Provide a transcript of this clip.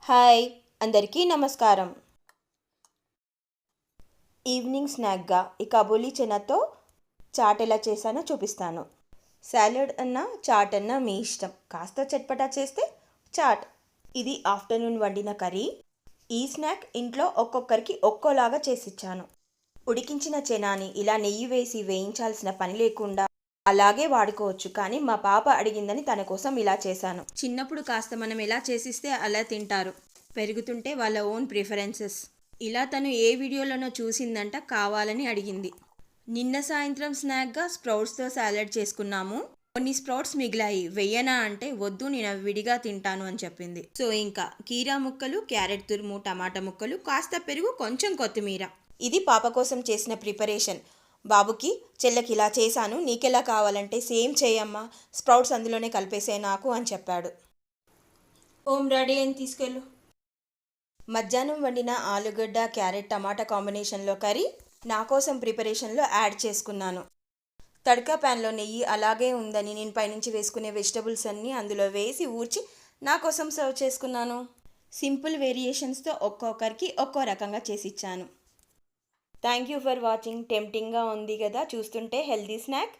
Hi అందరికీ నమస్కారం. Evening స్నాక్గా ఈ కాబూలీ చెనాతో చాట్ ఎలా చేశానో చూపిస్తాను. సాలడ్ అన్నా చాట్ అన్నా మీ ఇష్టం. కాస్త చట్పటా చేస్తే చాట్. ఇది ఆఫ్టర్నూన్ వండిన కర్రీ. ఈ స్నాక్ ఇంట్లో ఒక్కొక్కరికి ఒక్కోలాగా చేసిచ్చాను. ఉడికించిన చెనాని ఇలా నెయ్యి వేసి వేయించాల్సిన పని లేకుండా అలాగే వాడుకోవచ్చు. కానీ మా పాప అడిగిందని తన కోసం ఇలా చేశాను. చిన్నప్పుడు కాస్త మనం ఎలా చేసిస్తే అలా తింటారు. పెరుగుతుంటే వాళ్ళ ఓన్ ప్రిఫరెన్సెస్. ఇలా తను ఏ వీడియోలోనో చూసిందంట, కావాలని అడిగింది. నిన్న సాయంత్రం స్నాక్గా స్ప్రౌట్స్తో సాలడ్ చేసుకున్నాము. కొన్ని స్ప్రౌట్స్ మిగిలాయి, వెయ్యనా అంటే వద్దు, నేను అవి విడిగా తింటాను అని చెప్పింది. సో ఇంకా కీరా ముక్కలు, క్యారెట్ తురుము, టమాటా ముక్కలు, కాస్త పెరుగు, కొంచెం కొత్తిమీర. ఇది పాప కోసం చేసిన ప్రిపరేషన్. బాబుకి చెల్లెకి ఇలా చేశాను, నీకెలా కావాలంటే సేమ్ చేయమ్మా, స్ప్రౌట్స్ అందులోనే కలిపేసే నాకు అని చెప్పాడు. ఓం రెడీ అని తీసుకెళ్ళు. మధ్యాహ్నం వండిన ఆలుగడ్డ, క్యారెట్, టమాటా కాంబినేషన్లో కర్రీ నా కోసం ప్రిపరేషన్లో యాడ్ చేసుకున్నాను. తడకా ప్యాన్లో నెయ్యి అలాగే ఉందని నేను పైనుంచి వేసుకునే వెజిటబుల్స్ అన్నీ అందులో వేసి ఊర్చి నా కోసం సర్వ్ చేసుకున్నాను. సింపుల్ వేరియేషన్స్తో ఒక్కొక్కరికి ఒక్కో రకంగా చేసిచ్చాను. Thank you for watching. టెంప్టింగ్గా ఉంది కదా చూస్తుంటే హెల్దీ స్నాక్.